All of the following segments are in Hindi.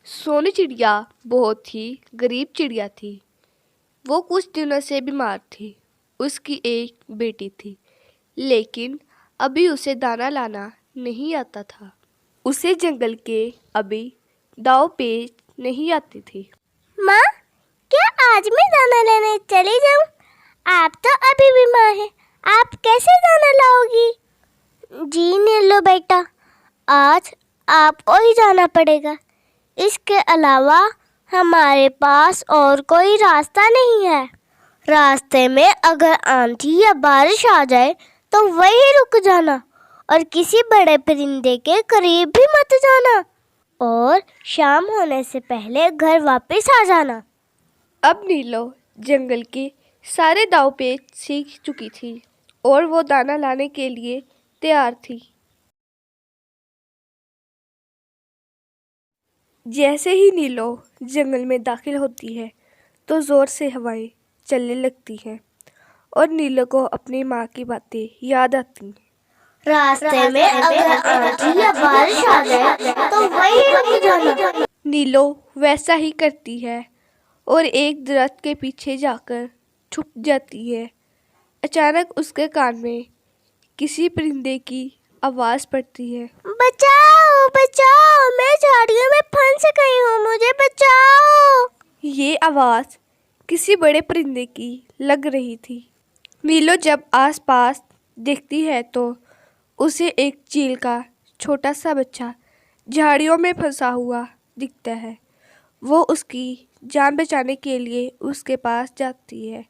सोनू चिड़िया बहुत ही गरीब चिड़िया थी। वो कुछ दिनों से बीमार थी। उसकी एक बेटी थी, लेकिन अभी उसे दाना लाना नहीं आता था। उसे जंगल के अभी दाव पेच नहीं आती थी। माँ, क्या आज मैं दाना लेने चली जाऊँ? आप तो अभी बीमार हैं, आप कैसे दाना लाओगी? जी नीलो बेटा, आज आपको ही जाना पड़ेगा। इसके अलावा हमारे पास और कोई रास्ता नहीं है। रास्ते में अगर आंधी या बारिश आ जाए तो वहीं रुक जाना और किसी बड़े परिंदे के करीब भी मत जाना और शाम होने से पहले घर वापस आ जाना। अब नीलो जंगल के सारे दाव पेच सीख चुकी थी और वो दाना लाने के लिए तैयार थी। जैसे ही नीलो जंगल में दाखिल होती है तो ज़ोर से हवाएं चलने लगती हैं और नीलो को अपनी माँ की बातें याद आती हैं। रास्ते में अगर आंधी या बारिश आ जाए तो वहीं रुक जाना। नीलो वैसा ही करती है और एक दरख्त के पीछे जाकर छुप जाती है। अचानक उसके कान में किसी परिंदे की आवाज़ पड़ती है। बचाओ बचाओ, मैं झाड़ियों में फंस गई हूँ, मुझे बचाओ। ये आवाज़ किसी बड़े परिंदे की लग रही थी। नीलो जब आसपास देखती है तो उसे एक चील का छोटा सा बच्चा झाड़ियों में फंसा हुआ दिखता है। वो उसकी जान बचाने के लिए उसके पास जाती है।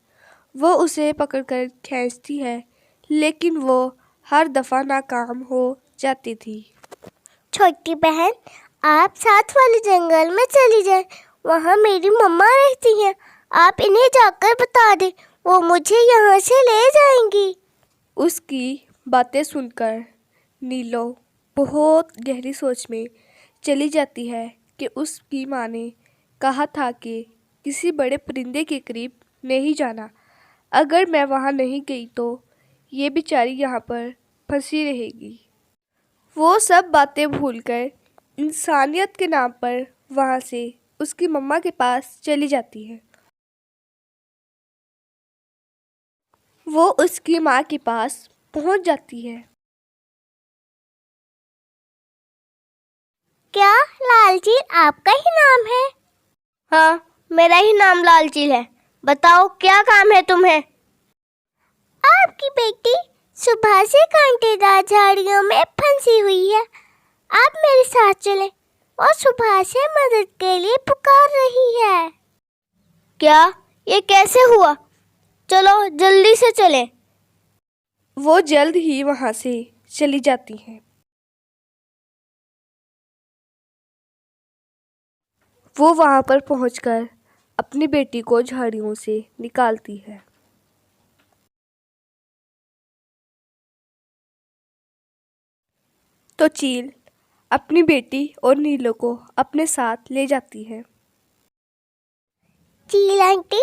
वो उसे पकड़कर खींचती है, लेकिन वो हर दफ़ा नाकाम हो जाती थी। छोटी बहन, आप साथ वाले जंगल में चली जाए, वहाँ मेरी मम्मा रहती हैं। आप इन्हें जाकर बता दें, वो मुझे यहाँ से ले जाएंगी। उसकी बातें सुनकर नीलो बहुत गहरी सोच में चली जाती है कि उसकी माँ ने कहा था कि किसी बड़े परिंदे के करीब नहीं जाना। अगर मैं वहाँ नहीं गई तो ये बेचारी यहाँ पर फंसी रहेगी। वो सब बातें भूलकर इंसानियत के नाम पर वहाँ से उसकी मम्मा के पास चली जाती है। वो उसकी माँ के पास पहुँच जाती है। क्या लालचील आपका ही नाम है? हाँ, मेरा ही नाम लालचील है। बताओ क्या काम है तुम्हें? आपकी बेटी सुबह से कांटेदार झाड़ियों में फंसी हुई है। आप मेरे साथ चलें और सुबह से मदद के लिए पुकार रही है। क्या? ये कैसे हुआ? चलो जल्दी से चलें। वो जल्द ही वहाँ से चली जाती है। वो वहाँ पर पहुँचकर अपनी बेटी को झाड़ियों से निकालती है। तो चील अपनी बेटी और नीलो को अपने साथ ले जाती है। चील आंटी,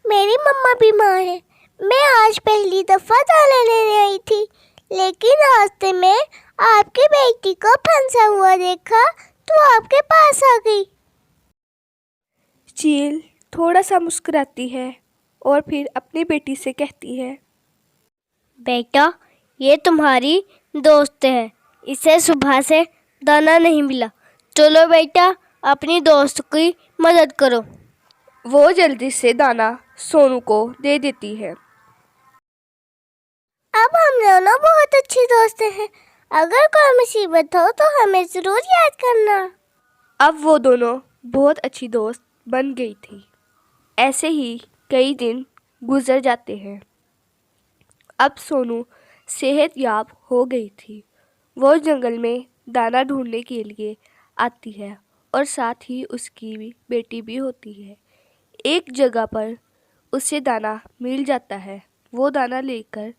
मेरी मम्मा बीमार है। मैं आज पहली दफा दाना लेने आई थी, लेकिन रास्ते में आपकी बेटी को फंसा हुआ देखा तो आपके पास आ गई। चील थोड़ा सा मुस्कुराती है और फिर अपनी बेटी से कहती है, बेटा, ये तुम्हारी दोस्त है, इसे सुबह से दाना नहीं मिला। चलो बेटा, अपनी दोस्त की मदद करो। वो जल्दी से दाना सोनू को दे देती है। अब हम दोनों बहुत अच्छे दोस्त हैं। अगर कोई मुसीबत हो तो हमें ज़रूर याद करना। अब वो दोनों बहुत अच्छी दोस्त बन गई थी। ऐसे ही कई दिन गुजर जाते हैं। अब सोनू सेहतयाब हो गई थी। वो जंगल में दाना ढूंढने के लिए आती है और साथ ही उसकी बेटी भी होती है। एक जगह पर उसे दाना मिल जाता है। वो दाना लेकर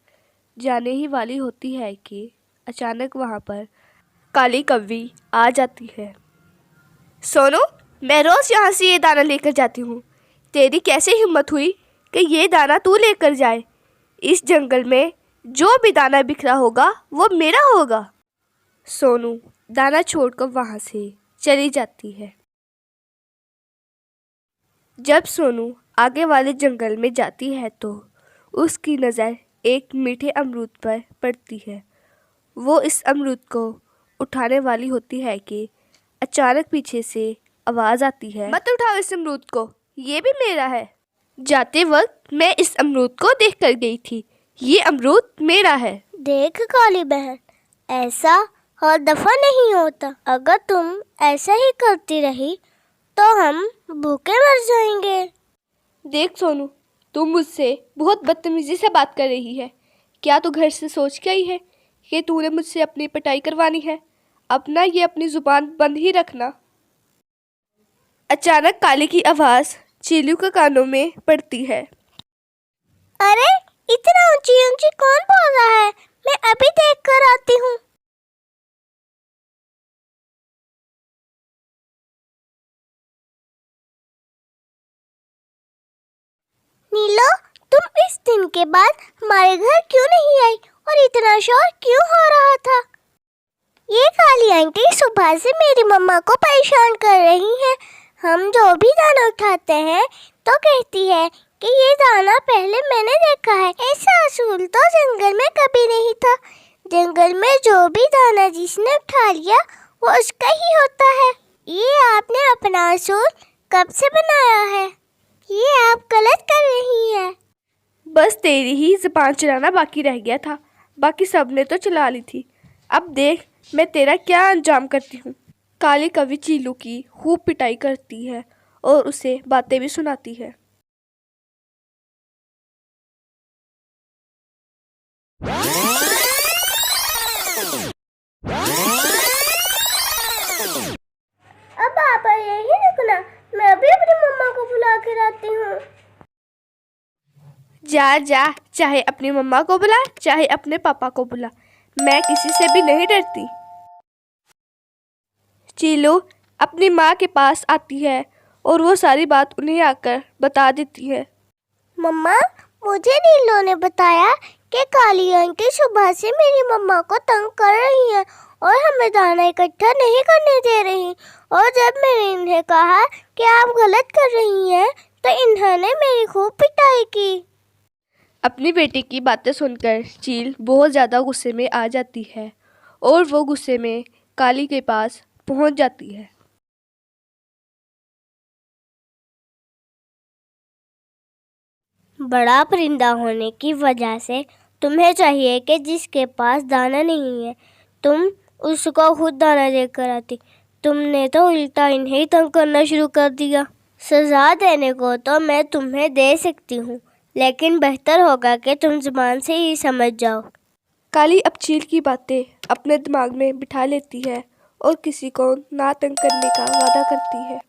जाने ही वाली होती है कि अचानक वहाँ पर काली कौवी आ जाती है। सोनू, मैं रोज़ यहाँ से ये दाना लेकर जाती हूँ। तेरी कैसे हिम्मत हुई कि ये दाना तू लेकर जाए? इस जंगल में जो भी दाना बिखरा होगा वो मेरा होगा। सोनू दाना छोड़कर वहाँ से चली जाती है। जब सोनू आगे वाले जंगल में जाती है तो उसकी नज़र एक मीठे अमरूद पर पड़ती है। वो इस अमरूद को उठाने वाली होती है कि अचानक पीछे से आवाज़ आती है, मत उठाओ इस अमरूद को, ये भी मेरा है। जाते वक्त मैं इस अमरूद को देख कर गई थी, ये अमरूद मेरा है। देख काली बहन, ऐसा हर दफा नहीं होता। अगर तुम ऐसा ही करती रही तो हम भूखे मर जाएंगे। देख सोनू, तुम मुझसे बहुत बदतमीजी से बात कर रही है। क्या तू घर से सोच के आई है कि तूने मुझसे अपनी पिटाई करवानी है? अपना ये अपनी जुबान बंद ही रखना। अचानक काली की आवाज़ चीलू के कानों में पड़ती है। अरे, इतना ऊंची ऊंची कौन बोल रहा है? मैं अभी देख कर आती हूँ। नीलो, तुम इस दिन के बाद हमारे घर क्यों नहीं आई और इतना शोर क्यों हो रहा था? ये काली आंटी सुबह से मेरी मम्मा को परेशान कर रही है। हम जो भी दाना उठाते हैं तो कहती है कि ये दाना पहले मैंने देखा है। ऐसा असूल तो जंगल में कभी नहीं था। जंगल में जो भी दाना जिसने उठा लिया वो उसका ही होता है। ये आपने अपना असूल कब से बनाया है? ये आप गलत कर रही हैं। बस तेरी ही ज़बान चलाना बाकी रह गया था, बाकी सब ने तो चला ली थी। अब देख मैं तेरा क्या अंजाम करती हूँ। काली कवि चीलू की खूब पिटाई करती है और उसे बातें भी सुनाती है। अब आप यही रुकना, मैं अभी अपनी मम्मा को बुला के लाती हूँ। जा जा, चाहे अपनी मम्मा को बुला चाहे अपने पापा को बुला, मैं किसी से भी नहीं डरती। चीलू अपनी माँ के पास आती है और वो सारी बात उन्हें आकर बता देती है। मम्मा, मुझे नीलो ने बताया कि काली आंटी सुबह से मेरी मम्मा को तंग कर रही है और हमें दाना इकट्ठा नहीं करने दे रही। और जब मैंने इन्हें कहा कि आप गलत कर रही हैं तो इन्होंने मेरी खूब पिटाई की। अपनी बेटी की बातें सुनकर चील बहुत ज़्यादा गुस्से में आ जाती है और वो गुस्से में काली के पास पहुंच जाती है। बड़ा परिंदा होने की वजह से तुम्हें चाहिए कि जिसके पास दाना नहीं है तुम उसको खुद दाना देकर आती। तुमने तो उल्टा इन्हें ही तंग करना शुरू कर दिया। सजा देने को तो मैं तुम्हें दे सकती हूँ, लेकिन बेहतर होगा कि तुम जुबान से ही समझ जाओ। काली अब चील की बातें अपने दिमाग में बिठा लेती है और किसी को ना तंग करने का वादा करती है।